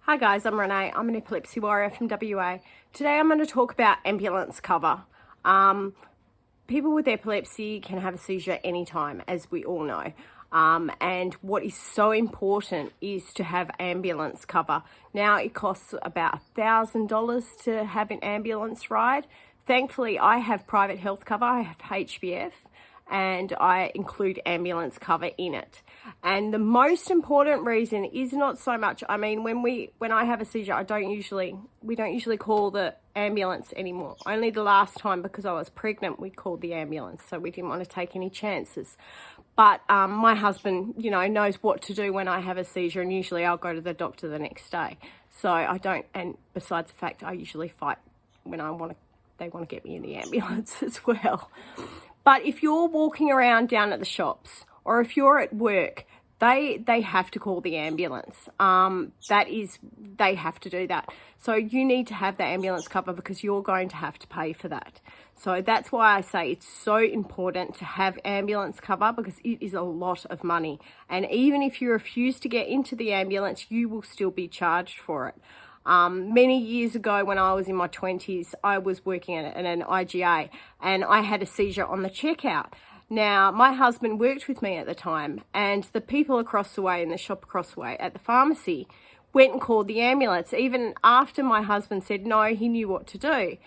Hi guys, I'm Renee. I'm an epilepsy warrior from WA. Today I'm going to talk about ambulance cover. People with epilepsy can have a seizure anytime, as we all know. And what is so important is to have ambulance cover. Now it costs about $1,000 to have an ambulance ride. Thankfully, I have private health cover. I have HBF. And I include ambulance cover in it. And the most important reason is not so much, I mean, when I have a seizure, we don't usually call the ambulance anymore. Only the last time, because I was pregnant, we called the ambulance, so we didn't want to take any chances. But my husband, knows what to do when I have a seizure, and usually I'll go to the doctor the next day. So I don't, and besides the fact I usually fight when they want to get me in the ambulance as well. But if you're walking around down at the shops, or if you're at work, they have to call the ambulance. They have to do that. So you need to have the ambulance cover because you're going to have to pay for that. So that's why I say it's so important to have ambulance cover, because it is a lot of money. And even if you refuse to get into the ambulance, you will still be charged for it. Many years ago, when I was in my 20s, I was working at an IGA and I had a seizure on the checkout. Now, my husband worked with me at the time, and the people across the way in the shop across the way at the pharmacy went and called the ambulance. Even after my husband said no, he knew what to do.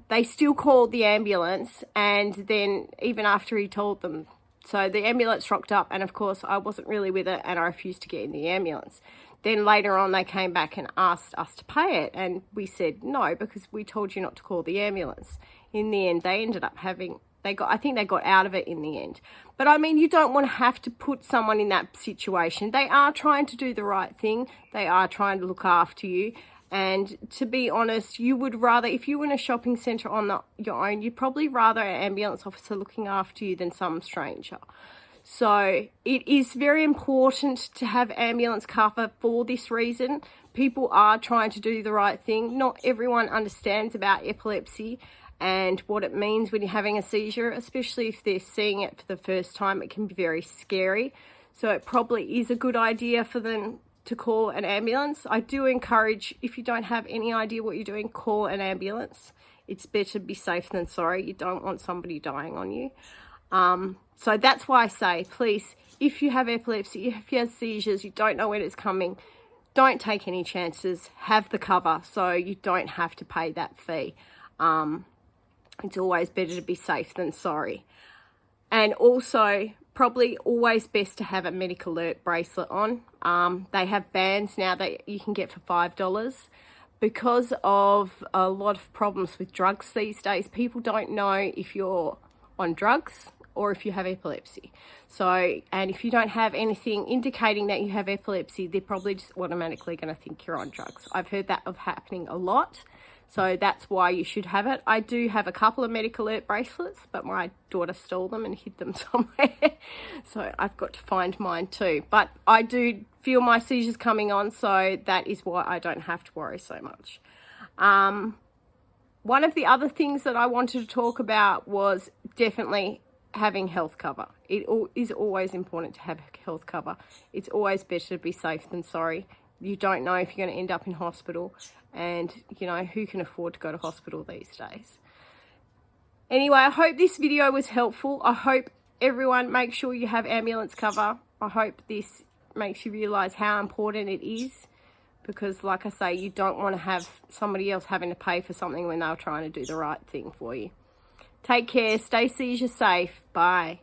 They still called the ambulance, and then even after he told them. So the ambulance rocked up, and of course I wasn't really with it, and I refused to get in the ambulance. Then later on they came back and asked us to pay it, and we said no because we told you not to call the ambulance. In the end, they ended up I think they got out of it in the end. But I mean, you don't want to have to put someone in that situation. They are trying to do the right thing. They are trying to look after you. And to be honest, you would rather, if you were in a shopping centre on your own, you'd probably rather an ambulance officer looking after you than some stranger. So it is very important to have ambulance cover for this reason. People are trying to do the right thing. Not everyone understands about epilepsy and what it means when you're having a seizure, especially if they're seeing it for the first time. It can be very scary. So it probably is a good idea for them to call an ambulance. I do encourage, if you don't have any idea what you're doing, call an ambulance. It's better to be safe than sorry. You don't want somebody dying on you. So that's why I say, please, if you have epilepsy, if you have seizures, you don't know when it's coming, don't take any chances. Have the cover so you don't have to pay that fee. It's always better to be safe than sorry. And also, probably always best to have a medical alert bracelet on. They have bands now that you can get for $5. Because of a lot of problems with drugs these days, people don't know if you're on drugs or if you have epilepsy. So, and if you don't have anything indicating that you have epilepsy, they're probably just automatically going to think you're on drugs. I've heard that of happening a lot. So that's why you should have it. I do have a couple of medical alert bracelets, but my daughter stole them and hid them somewhere. So I've got to find mine too. But I do feel my seizures coming on, so that is why I don't have to worry so much. One of the other things that I wanted to talk about was definitely having health cover. It is always important to have health cover. It's always better to be safe than sorry. You don't know if you're going to end up in hospital, and who can afford to go to hospital these days. Anyway, I hope this video was helpful. I hope everyone make sure you have ambulance cover. I hope this makes you realize how important it is, because like I say, you don't want to have somebody else having to pay for something when they're trying to do the right thing for you. Take care, stay seizure safe. Bye.